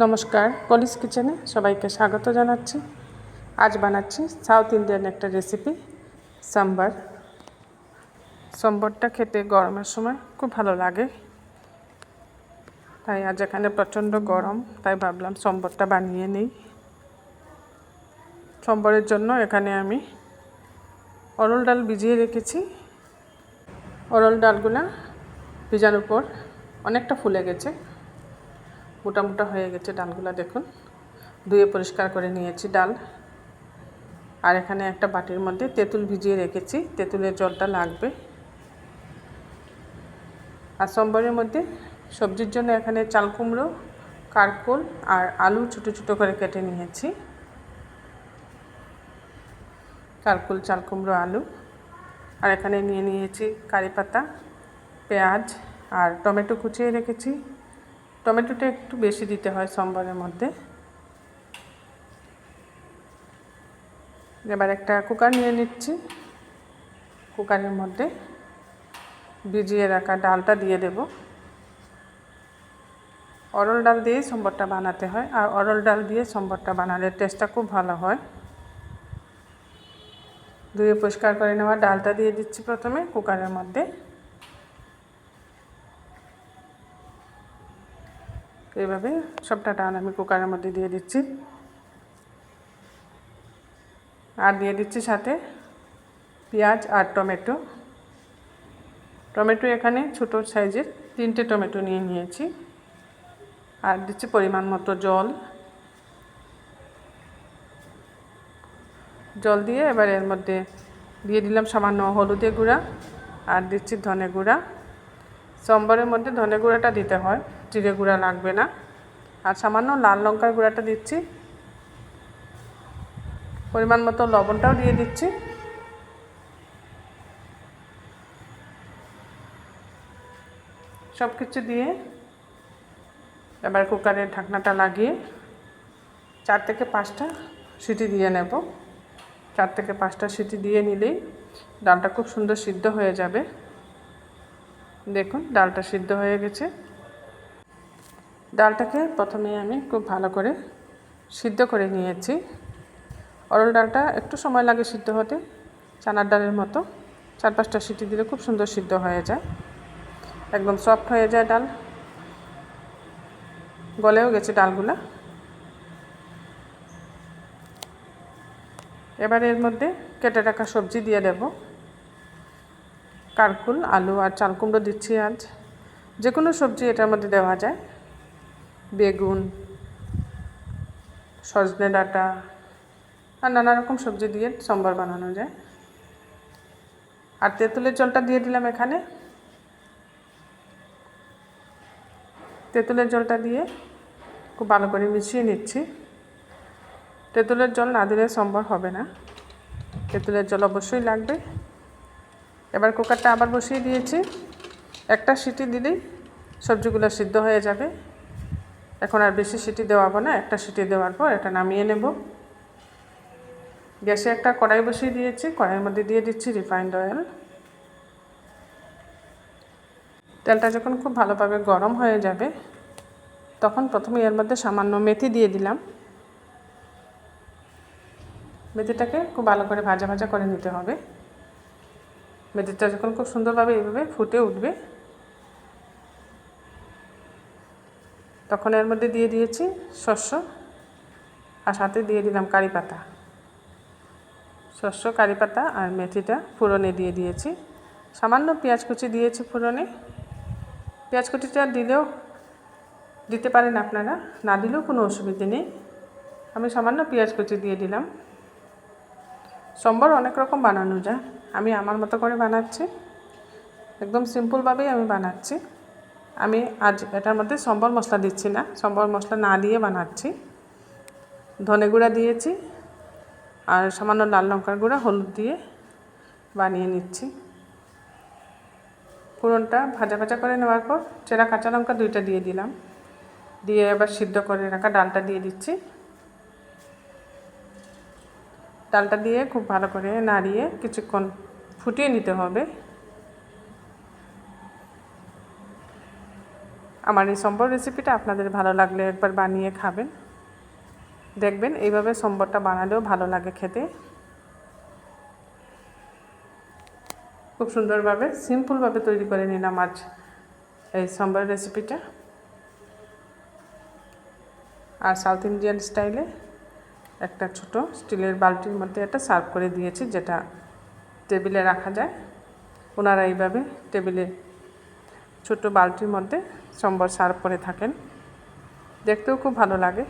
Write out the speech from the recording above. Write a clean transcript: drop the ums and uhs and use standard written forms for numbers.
নমস্কার, কলিস কিচেনে সবাইকে স্বাগত জানাচ্ছি। আজ বানাচ্ছি সাউথ ইন্ডিয়ান একটা রেসিপি, সাম্বার। সম্বরটা খেতে গরমের সময় খুব ভালো লাগে, তাই আজ এখানে প্রচণ্ড গরম, তাই ভাবলাম সম্বরটা বানিয়ে নিই। সম্বরের জন্য এখানে আমি অরল ডাল ভিজিয়ে রেখেছি। অরল ডালগুলো ভিজানোর পর অনেকটা ফুলে গেছে, মোটা মোটা হয়ে গেছে ডালগুলো। দেখুন, ধুয়ে পরিষ্কার করে নিয়েছি ডাল। আর এখানে একটা বাটির মধ্যে তেঁতুল ভিজিয়ে রেখেছি, তেঁতুলের জলটা লাগবে। আর সম্বরের মধ্যে সবজির জন্য এখানে চাল কুমড়ো, কারকোল আর আলু ছোটো ছোটো করে কেটে নিয়েছি। কারকোল, চাল কুমড়ো, আলু। আর এখানে নিয়ে নিয়েছি কারি পাতা, পেঁয়াজ আর টমেটো কুচিয়ে রেখেছি। টমেটোটা একটু বেশি দিতে হয় সম্বরের মধ্যে। এবার একটা কুকার নিয়ে নিচ্ছি। কুকারের মধ্যে ভিজিয়ে রাখা ডালটা দিয়ে দেব। অরল ডাল দিয়েই সম্বরটা বানাতে হয়, আর অরল ডাল দিয়ে সম্বরটা বানালে টেস্টটা খুব ভালো হয়। ধুয়ে পরিষ্কার করে নেওয়া ডালটা দিয়ে দিচ্ছি প্রথমে কুকারের মধ্যে। এইভাবে সবটা ডাল আমি কুকারের মধ্যে দিয়ে দিচ্ছি। আর দিয়ে দিচ্ছি সাথে পেঁয়াজ আর টমেটো। টমেটো এখানে ছোটো সাইজের 3টে টমেটো নিয়ে নিয়েছি। আর দিচ্ছি পরিমাণ মতো জল। জল দিয়ে এবার এর মধ্যে দিয়ে দিলাম সামান্য হলুদের গুঁড়া, আর দিচ্ছি ধনে গুঁড়া। সম্বরের মধ্যে ধনে গুঁড়াটা দিতে হয়, জিরে গুঁড়া লাগবে না। আর সামান্য লাল লঙ্কার গুঁড়াটা দিচ্ছি। পরিমাণ মতো লবণটাও দিয়ে দিচ্ছি। সব কিছু দিয়ে এবার কুকারের ঢাকনাটা লাগিয়ে 4 থেকে 5টা সিটি দিয়ে নেব। 4 থেকে 5টা সিটি দিয়ে নিলেই ডালটা খুব সুন্দর সিদ্ধ হয়ে যাবে। দেখুন, ডালটা সিদ্ধ হয়ে গেছে। ডালটাকে প্রথমে আমি খুব ভালো করে সিদ্ধ করে নিয়েছি। অরল ডালটা একটু সময় লাগে সিদ্ধ হতে, চানার ডালের মতো। 4-5টা সিটি দিলে খুব সুন্দর সিদ্ধ হয়ে যায়, একদম সফট হয়ে যায় ডাল। গলেও গেছে ডালগুলা। এবার এর মধ্যে কেটে রাখা সবজি দিয়ে দেব। কারকুল, আলু আর চাল কুমড়ো দিচ্ছি। আজ যে কোনো সবজি এটার মধ্যে দেওয়া যায়। বেগুন, সজনে ডাঁটা আর নানা রকম সবজি দিয়ে সম্বর বানানো যায়। আর তেঁতুলের জলটা দিয়ে দিলাম এখানে। তেঁতুলের জলটা দিয়ে খুব ভালো করে মিশিয়ে নিচ্ছি। তেঁতুলের জল না দিলে সম্বর হবে না, তেঁতুলের জল অবশ্যই লাগবে। এবার কুকারটা আবার বসিয়ে দিয়েছি। একটা সিটি দিলেই সবজিগুলো সিদ্ধ হয়ে যাবে। এখন আর বেশি সিটি দেওয়াবো না, একটা সিটি দেওয়ার পর এটা নামিয়ে নেব। গ্যাসে একটা কড়াই বসিয়ে দিয়েছি। কড়াইয়ের মধ্যে দিয়ে দিচ্ছি রিফাইন্ড অয়েল। তেলটা যখন খুব ভালোভাবে গরম হয়ে যাবে, তখন প্রথমে এর মধ্যে সামান্য মেথি দিয়ে দিলাম। মেথিটাকে খুব ভালো করে ভাজা ভাজা করে নিতে হবে। মেথিটা যখন খুব সুন্দরভাবে এইভাবে ফুটে উঠবে, তখন এর মধ্যে দিয়ে দিয়েছি শস্য, আর সাথে দিয়ে দিলাম কারি পাতা। শস্য, কারি পাতা আর মেথিটা ফোড়নে দিয়ে দিয়েছি। সামান্য পেঁয়াজ কুচি দিয়েছি ফোড়নে। পেঁয়াজ কুচিটা দিলেও দিতে পারেন আপনারা, না দিলেও কোনো অসুবিধে নেই। আমি সামান্য পেঁয়াজ কুচি দিয়ে দিলাম। সম্বর অনেক রকম বানানো যায়, আমি আমার মতো করে বানাচ্ছি। একদম সিম্পলভাবেই আমি বানাচ্ছি। আমি আজ এটার মধ্যে সম্বর মশলা দিচ্ছি না, সম্বর মশলা না দিয়ে বানাচ্ছি। ধনে গুঁড়া দিয়েছি আর সামান্য লাল লঙ্কার গুঁড়া, হলুদ দিয়ে বানিয়ে নিচ্ছি। ফোড়নটা ভাজা ভাজা করে নেওয়ার পর চেরা কাঁচা লঙ্কা 2টা দিয়ে দিলাম। দিয়ে এবার সিদ্ধ করে রাখা ডালটা দিয়ে দিচ্ছি। ডালটা দিয়ে খুব ভালো করে নাড়িয়ে কিছুক্ষণ ফুটিয়ে নিতে হবে। আমার এই সম্বর রেসিপিটা আপনাদের ভালো লাগলে একবার বানিয়ে খাবেন, দেখবেন এইভাবে সম্বরটা বানালেও ভালো লাগে খেতে। খুব সুন্দরভাবে সিম্পলভাবে তৈরি করে নিলাম আজ এই সম্বর রেসিপিটা। আর সাউথ ইন্ডিয়ান স্টাইলে একটা ছোট স্টিলের বালতির মধ্যে এটা সার্ভ করে দিয়েছি, যেটা টেবিলে রাখা যায়। ওনারা এইভাবে টেবিলে ছোট বালতির মধ্যে সম্বর সার্ভ করে থাকেন, দেখতেও খুব ভালো লাগে।